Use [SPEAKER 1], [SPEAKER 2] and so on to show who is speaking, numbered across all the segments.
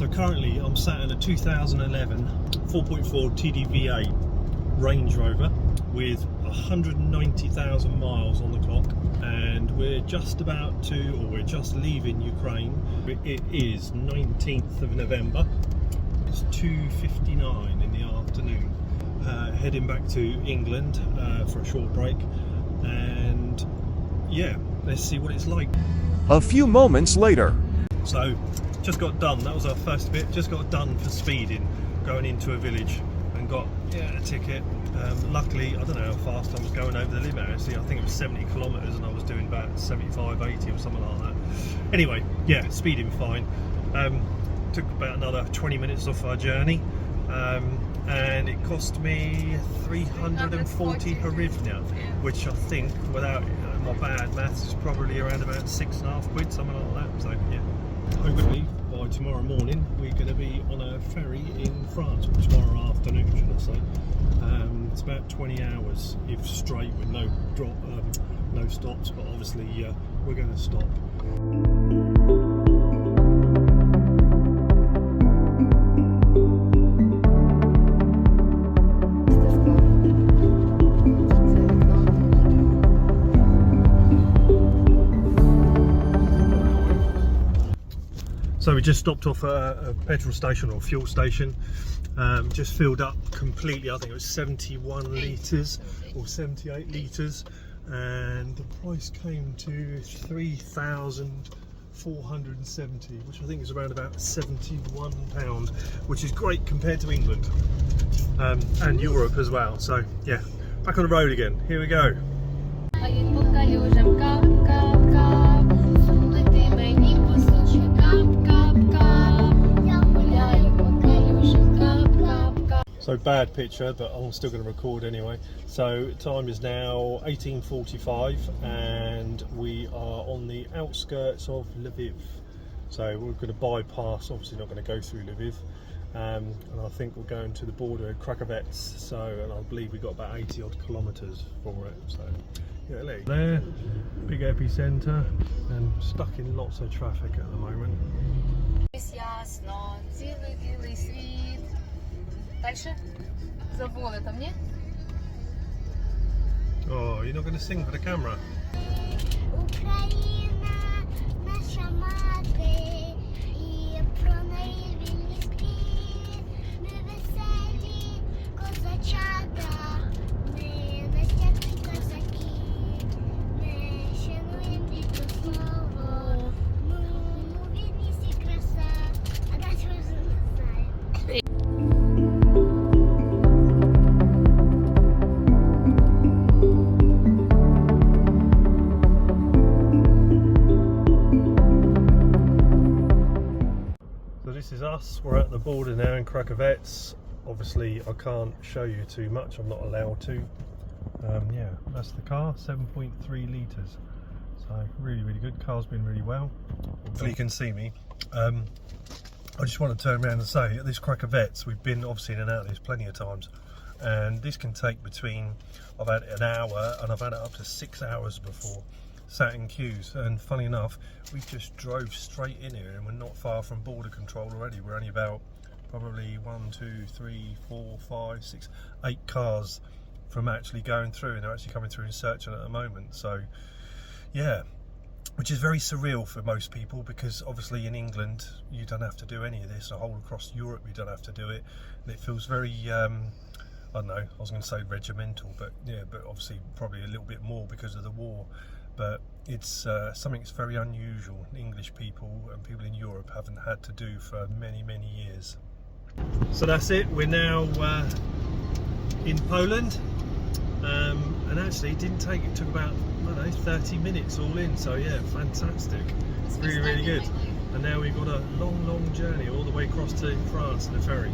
[SPEAKER 1] So currently I'm sat in a 2011 4.4 TDV8 Range Rover with 190,000 miles on the clock, and we're just leaving Ukraine. It is 19th of November. It's 2:59 in the afternoon. Heading back to England for a short break, and yeah, let's see what it's like.
[SPEAKER 2] A few moments later.
[SPEAKER 1] So just got done, that was our first bit, just got done for speeding, going into a village, and got a ticket. Luckily, I don't know how fast I was going over the limit actually, I think it was 70 kilometres and I was doing about 75, 80 or something like that. Anyway, yeah, speeding fine. Took about another 20 minutes off our journey, and it cost me 340 hryvnia, which I think, without my bad maths, is probably around about 6.5 quid, something like that. So yeah, hopefully by tomorrow morning we're going to be on a ferry in France, or tomorrow afternoon should I say. It's about 20 hours if straight with no stops, but obviously we're going to stop. So we just stopped off a petrol station or fuel station, just filled up completely. I think it was 71 litres or 78 litres, and the price came to 3,470, which I think is around about £71, which is great compared to England and Europe as well. So yeah, back on the road again. Here we go. So bad picture, but I'm still going to record anyway. So time is now 18:45 and we are on the outskirts of Lviv. So we're going to bypass, obviously not going to go through Lviv, and I think we're going to the border of Krakovets. So, and I believe we've got about 80 odd kilometres for it. So yeah, there, big epicentre, and stuck in lots of traffic at the moment. Oh, you're not going to sing for the camera? This is us, we're at the border now in Krakovets. Obviously I can't show you too much, I'm not allowed to. Yeah, that's the car, 7.3 litres. So really good, car's been really well. Hopefully you can see me. I just want to turn around and say, at this Krakovets, we've been obviously in and out of this plenty of times, and this can take between, I've had an hour and I've had it up to 6 hours before, sat in queues. And funny enough, we just drove straight in here and we're not far from border control already. We're only about probably 1, 2, 3, 4, 5, 6, 8 cars from actually going through, and they're actually coming through and searching at the moment. So yeah, which is very surreal for most people, because obviously in England you don't have to do any of this, or whole across Europe you don't have to do it, and it feels very I don't know, I was going to say regimental, but yeah, but obviously probably a little bit more because of the war. But it's something that's very unusual. English people and people in Europe haven't had to do for many years. So that's it, we're now in Poland, and actually it took about, I don't know, 30 minutes all in. So yeah, fantastic, really good. And now we've got a long journey all the way across to France in the ferry.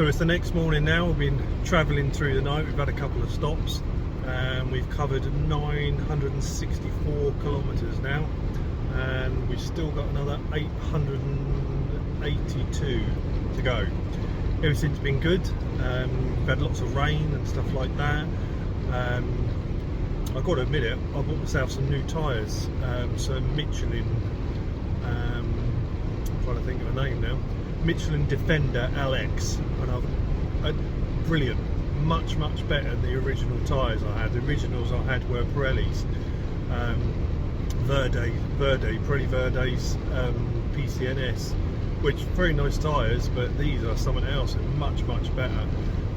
[SPEAKER 1] So it's the next morning now. We've been travelling through the night. We've had a couple of stops and we've covered 964 kilometres now, and we've still got another 882 to go. Everything's been good. We've had lots of rain and stuff like that. I've got to admit it, I bought myself some new tyres, some Michelin, I'm trying to think of a name now, Michelin Defender LX, and brilliant, much better than the original tyres I had. The originals I had were Pirelli's, Pirelli Verde's PCNS, which very nice tyres, but these are something else and much better,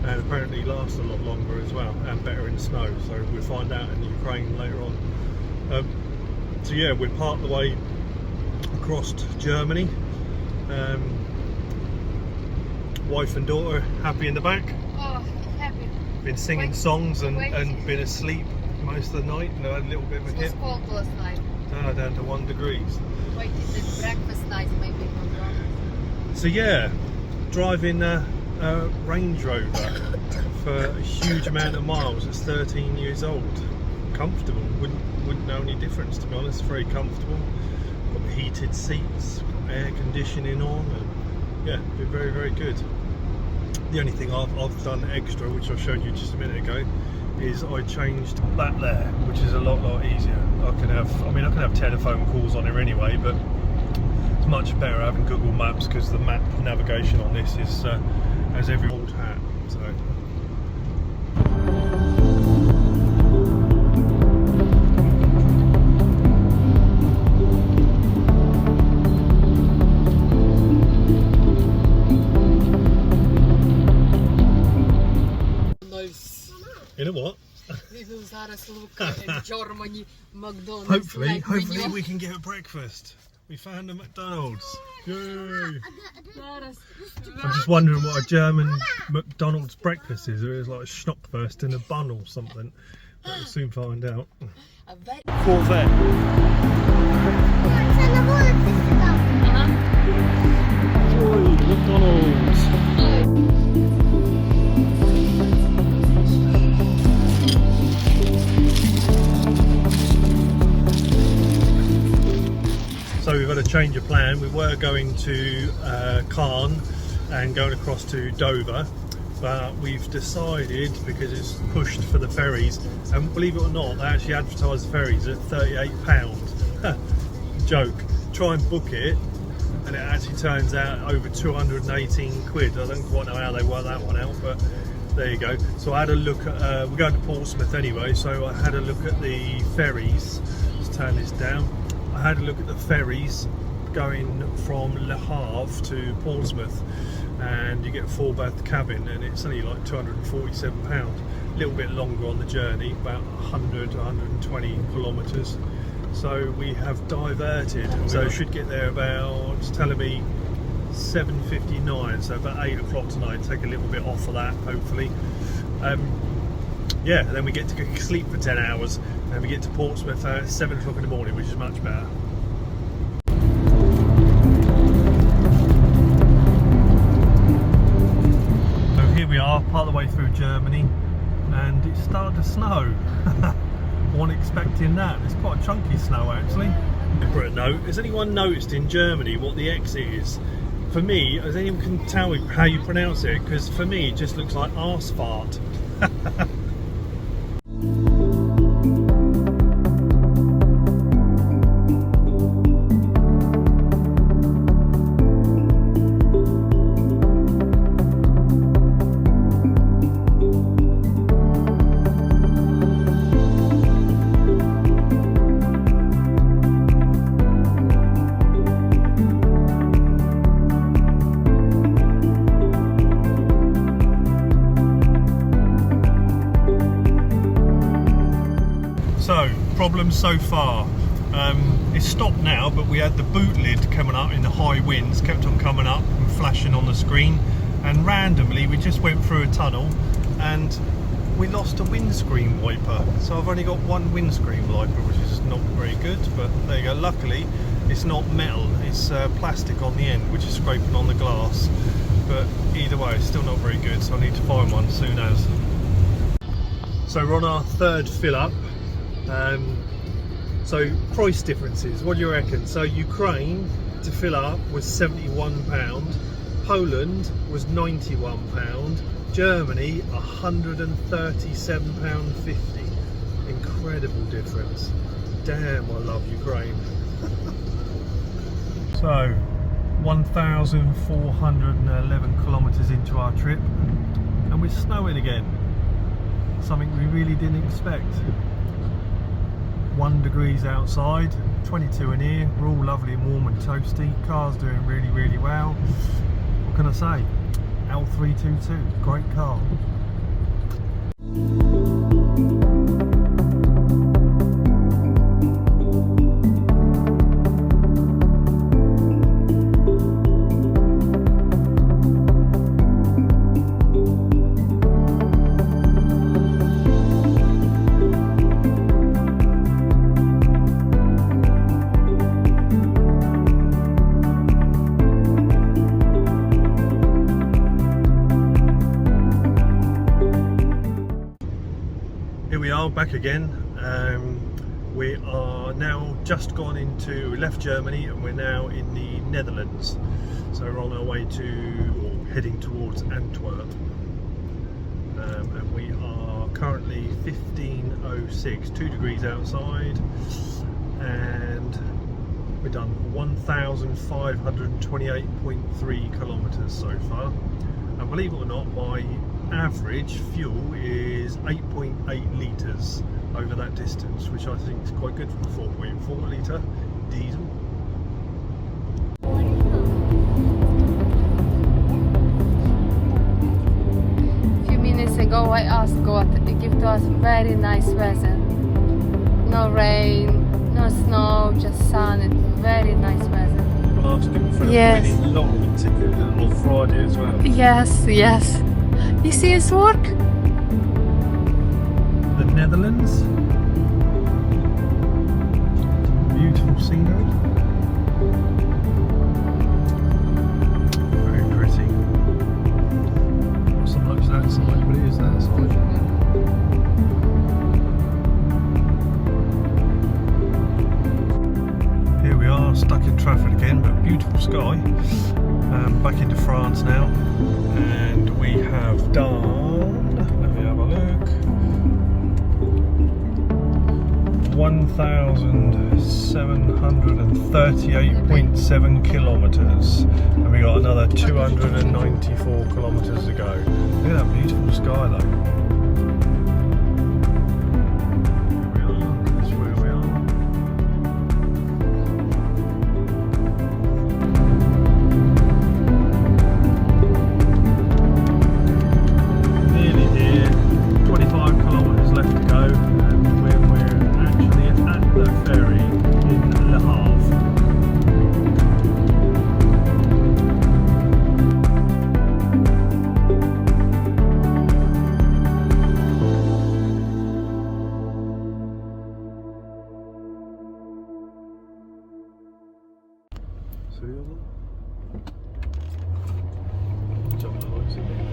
[SPEAKER 1] and apparently last a lot longer as well and better in snow, so we'll find out in Ukraine later on. So yeah, we're part of the way across to Germany. Wife and daughter happy in the back.
[SPEAKER 3] Oh, happy.
[SPEAKER 1] Been singing songs and been asleep most of the night, and I had a little bit of a
[SPEAKER 3] It was
[SPEAKER 1] hit.
[SPEAKER 3] cold last night.
[SPEAKER 1] Down to 1 degrees.
[SPEAKER 3] Waited the breakfast night, maybe not wrong.
[SPEAKER 1] So yeah, driving a Range Rover for a huge amount of miles. It's 13 years old. Comfortable. Wouldn't know any difference, to be honest. Very comfortable. Got heated seats, got air conditioning on, and yeah, been very good. The only thing I've done extra, which I showed you just a minute ago, is I changed that there, which is a lot easier. I can have telephone calls on here anyway, but it's much better having Google Maps, because the map navigation on this is has every old hat. So in a what?
[SPEAKER 3] Germany, McDonald's.
[SPEAKER 1] Hopefully we can get a breakfast. We found a McDonald's. Yay! I'm just wondering what a German McDonald's breakfast is. It is like a Schnockfurst in a bun or something. But we'll soon find out. Corvette. Oi, McDonald's. So we've had a change of plan. We were going to Caen and going across to Dover, but we've decided, because it's pushed for the ferries, and believe it or not, they actually advertise the ferries at £38. Joke. Try and book it, and it actually turns out over 218 quid. I don't quite know how they work that one out, but there you go. So I had a look at, we're going to Portsmouth anyway, so I had a look at the ferries. Let's turn this down. I had a look at the ferries going from Le Havre to Portsmouth, and you get a 4-berth cabin, and it's only like £247. A little bit longer on the journey, about 120 kilometres. So we have diverted, so should get there about, it's telling me 7:59, so about 8 o'clock tonight. Take a little bit off of that, hopefully. Yeah, then we get to sleep for 10 hours, and we get to Portsmouth at 7 o'clock in the morning, which is much better. So here we are, part of the way through Germany, and it's started to snow. Wasn't expecting that. It's quite a chunky snow actually. For a note, has anyone noticed in Germany what the exit is? For me, has anyone can tell me how you pronounce it? Because for me, it just looks like arse fart. So, problems so far. It's stopped now, but we had the boot lid coming up in the high winds, kept on coming up and flashing on the screen, and randomly we just went through a tunnel and we lost a windscreen wiper. So I've only got one windscreen wiper, which is not very good, but there you go. Luckily it's not metal, it's plastic on the end, which is scraping on the glass. but either way, it's still not very good, so I need to find one soon as. So we're on our third fill up. So price differences, what do you reckon? So Ukraine to fill up was £71, Poland was £91, Germany £137.50. Incredible difference. Damn, I love Ukraine. So 1,411 kilometres into our trip, and we're snowing again. Something we really didn't expect. 1 degrees outside, 22 in here. We're all lovely and warm and toasty. Car's doing really, really well. What can I say? L322, great car. Here we are back again. We are now just gone into, we left Germany and we're now in the Netherlands. So we're on our way to, or heading towards Antwerp. And we are currently 15:06, 2 degrees outside, and we've done 1,528.3 kilometres so far. And believe it or not, my average fuel is 8.8 litres over that distance, which I think is quite good for a 4.4 litre diesel.
[SPEAKER 3] A few minutes ago I asked God to give to us very nice weather. No rain, no snow, just sun. It's very nice weather.
[SPEAKER 1] I'll ask him for
[SPEAKER 3] Yes.
[SPEAKER 1] a winning lottery ticket on Friday as well.
[SPEAKER 3] Yes, yes. You see his work?
[SPEAKER 1] The Netherlands. Beautiful scenery. Very pretty. Not so much that side, but it is that side. Here we are, stuck in traffic again, but beautiful sky. Back into France now, and we have done, let me have a look, 1,738.7 kilometres, and we got another 294 kilometres to go. Look at that beautiful sky though. Here we are, that's where we are. Nearly here, 25 kilometres left to go, and we're actually at the ferry in Le Havre. Seriously? Jump the lights in there.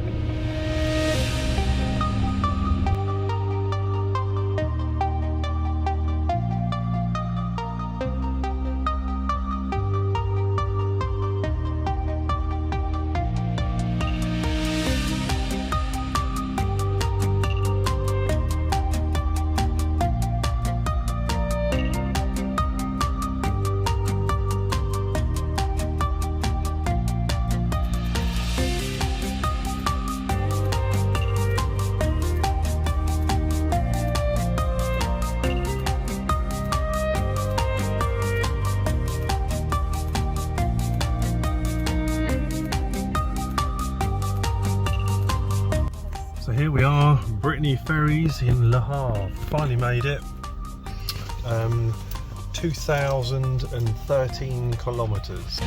[SPEAKER 1] So here we are, Brittany Ferries in Le Havre. Finally made it. 2,013 kilometres.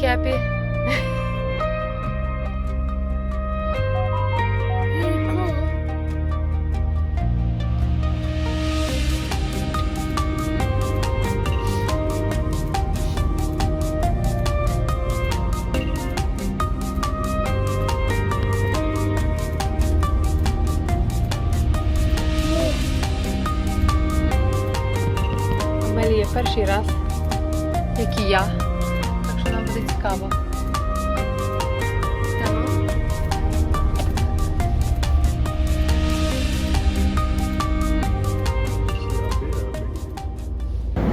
[SPEAKER 3] happy?
[SPEAKER 4] Really cool.
[SPEAKER 3] Амелія перший раз, як і я, так що нам буде цікаво. Та ну.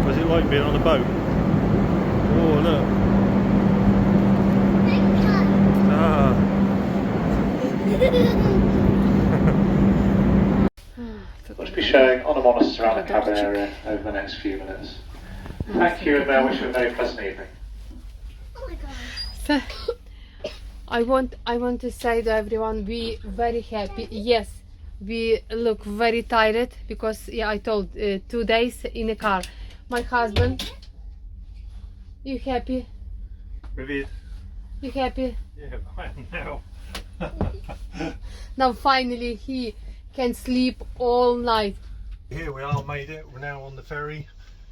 [SPEAKER 1] Was it like being on a boat? Oh look. Ah.
[SPEAKER 5] We'll be showing on and on us around the cabin area over the next few minutes. Thank you and wish you a very pleasant evening.
[SPEAKER 4] Oh my god.
[SPEAKER 3] So, I want to say to everyone, we very happy. Yes, we look very tired because I told 2 days in a car. My husband, you happy?
[SPEAKER 1] Vivid.
[SPEAKER 3] You happy?
[SPEAKER 1] Yeah, I am now.
[SPEAKER 3] Now finally he can sleep all night.
[SPEAKER 1] Here we are, made it. We're now on the ferry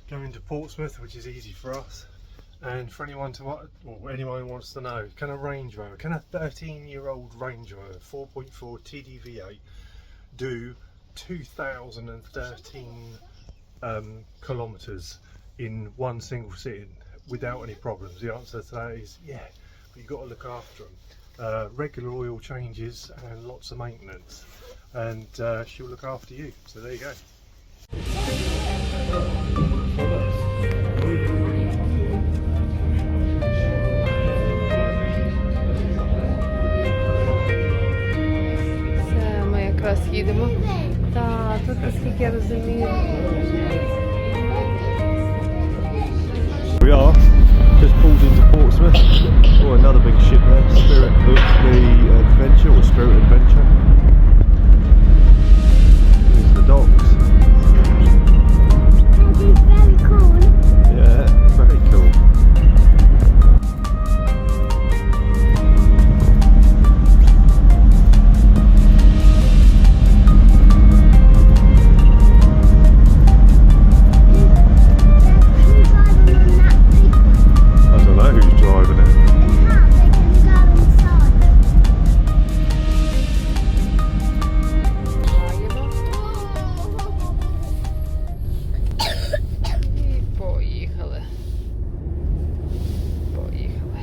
[SPEAKER 1] going to Portsmouth, which is easy for us. And for anyone anyone who wants to know, can a Range Rover, can a 13-year-old Range Rover 4.4 TDV8 do 2013 kilometres in one single sitting without any problems? The answer to that is yeah, but you've got to look after them. Regular oil changes and lots of maintenance, and she'll look after you. So there you go.
[SPEAKER 3] Це ми якраз їдемо. Так, тут, наскільки я розумію.
[SPEAKER 1] We are just pulled into Portsmouth. Oh, another big ship there, Spirit of the Adventure or Spirit Adventure. Here's the docks.
[SPEAKER 4] That is very cool.
[SPEAKER 1] Yeah, very cool. I don't know who's driving it.
[SPEAKER 3] І поїхали. Поїхали.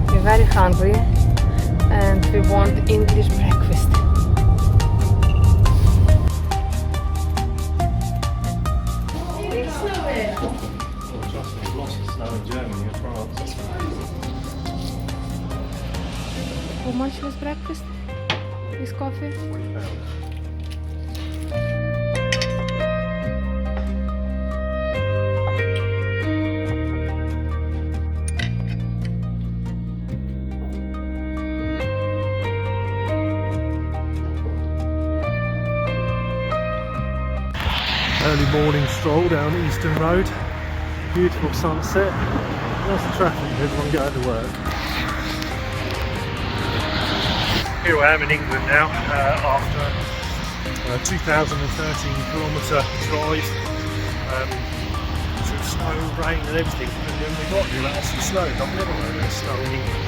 [SPEAKER 3] We're very hungry and we want English breakfast.
[SPEAKER 1] Oh, trust me, lots of snow in Germany and France.
[SPEAKER 3] How much was breakfast? With coffee?
[SPEAKER 1] Early morning stroll down Eastern Road. Beautiful sunset. Lots of traffic, everyone going to work. Here I am in England now after a 2013 kilometre drive through snow, rain and everything. And then we got here, it actually snowed. I've never known it snow in England.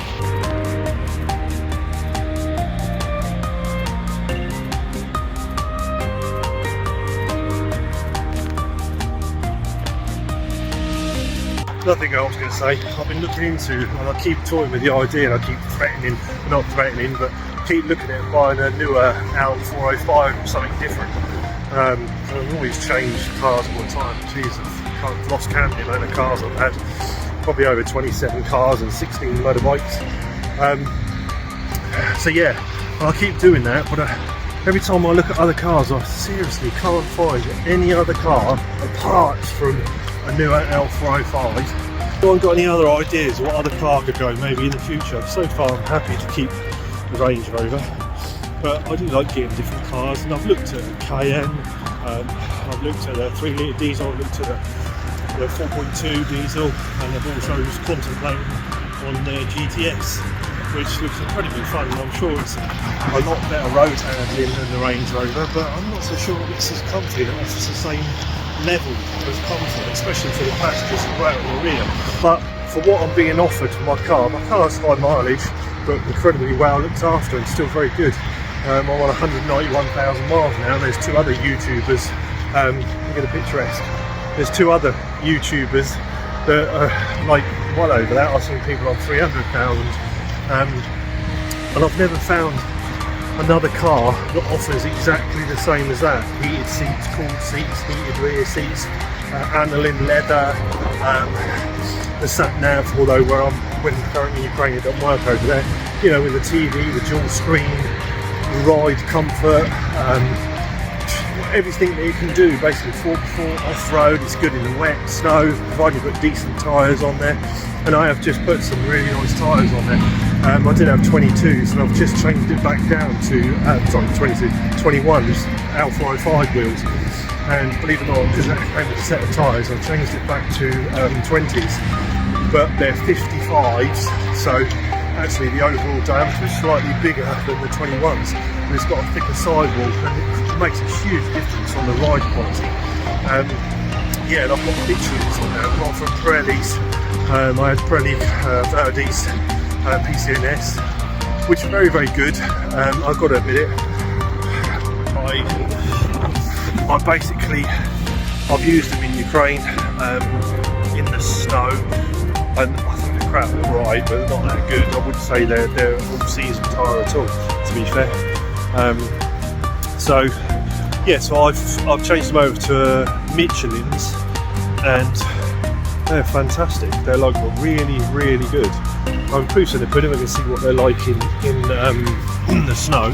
[SPEAKER 1] another thing I was going to say, I've been looking into, and I keep toying with the idea, and I keep threatening, not threatening, but keep looking at buying a newer L405 or something different. I've always changed cars all the time. Jeez, I've lost count the amount of cars I've had. Probably over 27 cars and 16 motorbikes. So yeah, I keep doing that, but every time I look at other cars, I seriously can't find any other car apart from a newer L405. I haven't got any other ideas what other car could go maybe in the future. So far I'm happy to keep the Range Rover, but I do like getting different cars, and I've looked at a Cayenne, I've looked at a 3-litre diesel, I've looked at the 4.2 diesel, and I've also was contemplating on the GTS, which looks incredibly fun. I'm sure it's a lot better road handling than the Range Rover, but I'm not so sure it's as comfy and offers the same level of comfort, especially for the passengers who are out in the rear. But for what I'm being offered for my car's high mileage, but incredibly well looked after and still very good. I'm on 191,000 miles now, and there's two other YouTubers, look at the picturesque, there's two other YouTubers that are like well over that. I've seen people on 300,000, and I've never found another car that offers exactly the same as that. Heated seats, cooled seats, heated rear seats, aniline leather, the sat-nav, although when currently in Ukraine it doesn't work over there, you know, with the TV, the dual screen, ride comfort, everything that it can do, basically 4x4 off-road. It's good in the wet, snow, provided you put decent tyres on there, and I have just put some really nice tyres on there. I did have 22s, and I've just changed it back down to 21s, L405 wheels, and believe it or not, because that came with a set of tyres, I've changed it back to 20s, but they're 55s, so actually the overall diameter is slightly bigger than the 21s, but it's got a thicker sidewall, and it makes a huge difference on the ride quality. Yeah, and I've got pictures on there. I've got from Pirelli's. I had Pirelli Verdi's PCNS, which are very, very good. I've got to admit it, I basically, I've used them in Ukraine, in the snow, and I think they're crap, right, but they're not that good. I wouldn't say they're all-season tyre at all, to be fair. So yeah, so I've changed them over to Michelin's, and they're fantastic. They're like really, really good. I'm cruising to put them. I can see what they're like in the snow.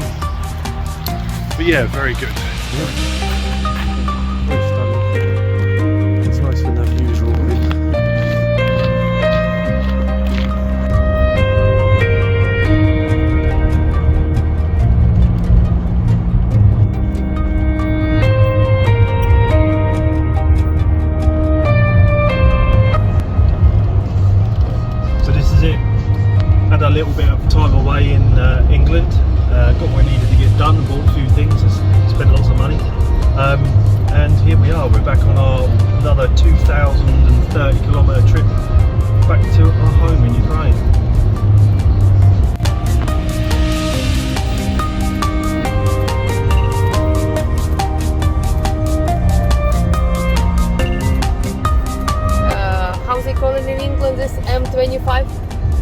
[SPEAKER 1] But yeah, very good. Very stunning. It's nice when that view's all in. Had a little bit of time away in England, got what I needed to get done, bought a few things, spent lots of money, and here we are, we're back on another 2,030 kilometre trip back to our home in Ukraine.
[SPEAKER 3] How's they call it in England, this M25?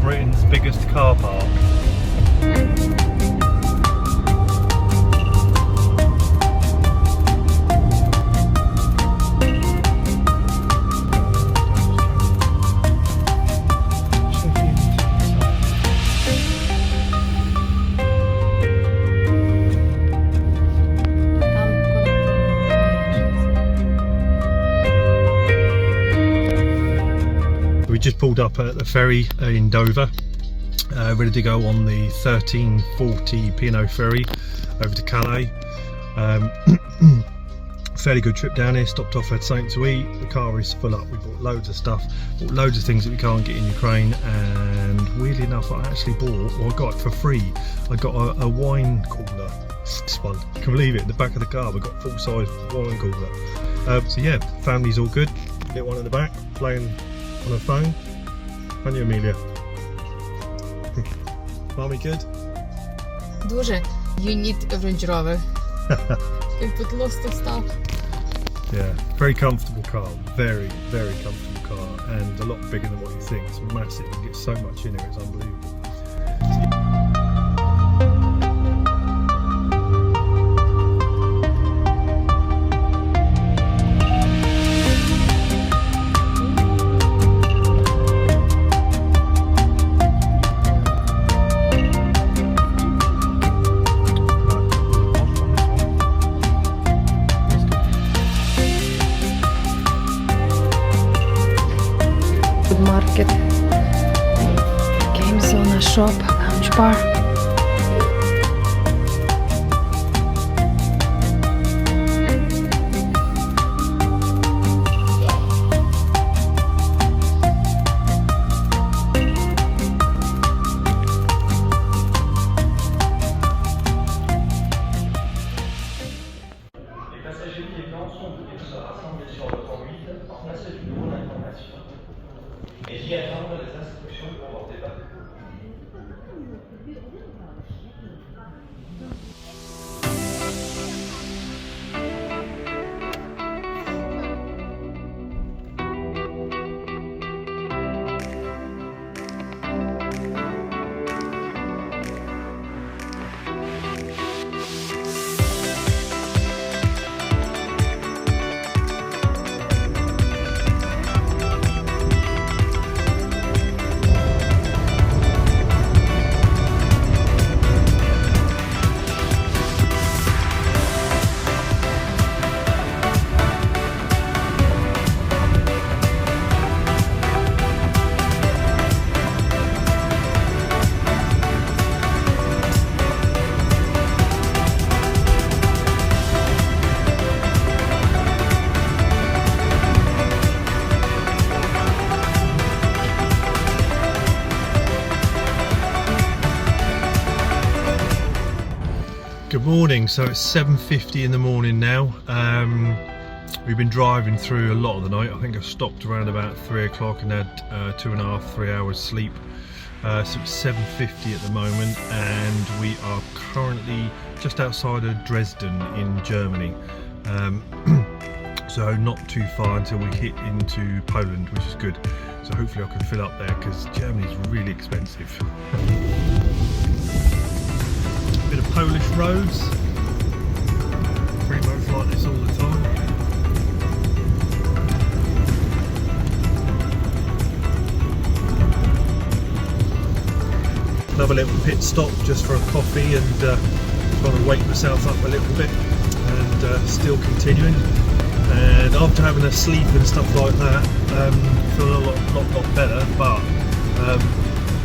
[SPEAKER 1] Britain's biggest car park. We just pulled up at the ferry in Dover, ready to go on the 1340 P&O ferry over to Calais. Fairly good trip down here, stopped off, had something to eat. The car is full up, we bought loads of stuff, bought loads of things that we can't get in Ukraine, and weirdly enough I actually bought, or I got it for free, I got a wine cooler. This one, I can believe it, in the back of the car we got full size wine cooler. So yeah, family's all good, little one in the back playing on her phone. And you, Amelia? Mommy good?
[SPEAKER 3] Дуже. You need a Range Rover. You put lots of stuff.
[SPEAKER 1] Yeah, very comfortable car, very comfortable car, and a lot bigger than what you think. It's massive, you get so much in it, it's unbelievable.
[SPEAKER 3] Market, game zone, shop, lounge bar.
[SPEAKER 6] Les passagers piétons sont venus se rassembler sur le pont 8 en face du bureau d'information et d'y attendre les instructions pour leur départ.
[SPEAKER 1] Good morning, so it's 7:50 in the morning now. We've been driving through a lot of the night. I think I stopped around about 3 o'clock and had 2.5–3 hours sleep. So it's 7:50 at the moment, and we are currently just outside of Dresden in Germany. So not too far until we hit into Poland, which is good. So hopefully I can fill up there because Germany's really expensive. Bit of Polish roads, pretty much like this all the time. Another little pit stop just for a coffee and trying to wake myself up a little bit, and still continuing. And after having a sleep and stuff like that, feel a lot better, but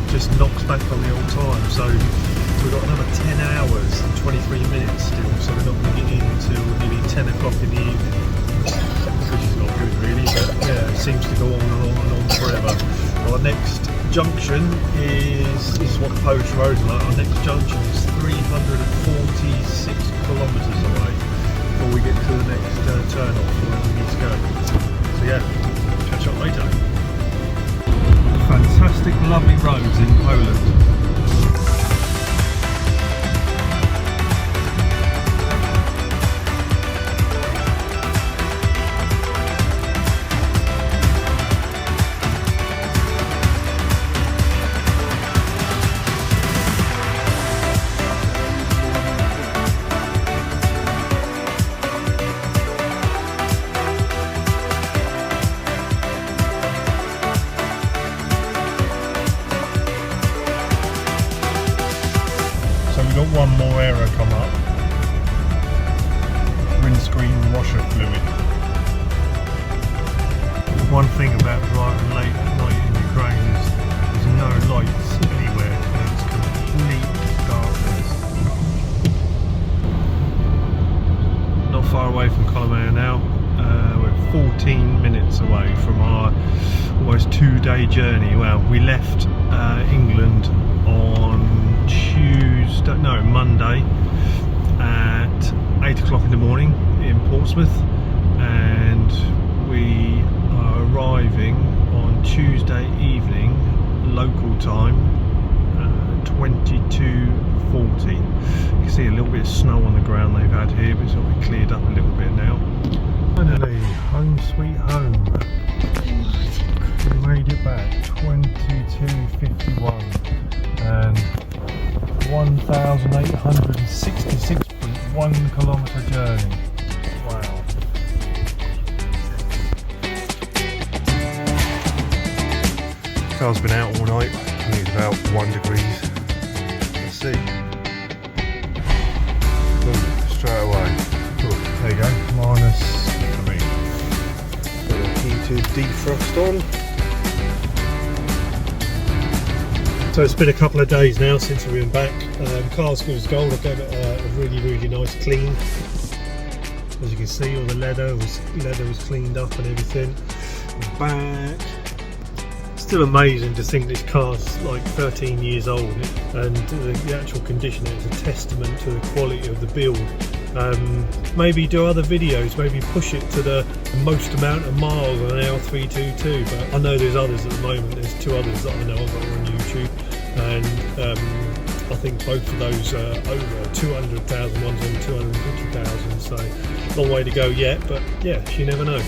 [SPEAKER 1] just knocks back on the old time. So we've got another 10 hours and 23 minutes still, so we're not going to get in until nearly 10 o'clock in the evening, which is not good really, but yeah, it seems to go on and on forever. Our next junction is, this is what the Polish roads are like, our next junction is 346 kilometres away before we get to the next turn off where we need to go. So yeah, catch up later. Fantastic, lovely roads in Poland. Got one more arrow come up. Windscreen washer fluid. One thing about driving late at night in Ukraine is there's no lights anywhere. It's complete darkness. Not far away from Colomea now. We're 14 minutes away from our almost 2-day journey. Well, we left England on Monday at 8 o'clock in the morning in Portsmouth, and we are arriving on Tuesday evening local time, 22:40. You can see a little bit of snow on the ground they've had here, but it's sort of cleared up a little bit now. Finally, home sweet home. We made it back 22.51 and 1,866.1 kilometre journey. Wow. Car's been out all night. I think it's about 1 degree. Let's see. Boom, straight away. Cool. There you go. -3. Got the heated defrost on. So it's been a couple of days now since we've been back. Car's good as gold. I gave it a really nice clean. As you can see, all the leather was cleaned up and everything. The back. Still amazing to think this car's like 13 years old, and the actual condition is a testament to the quality of the build. Maybe do other videos, maybe push it to the most amount of miles on an L322, but I know there's others at the moment. There's 2 others that I know of that are on YouTube, and I think both of those are over 200,000, one's on 250,000, so long way to go yet, but yeah, you never know.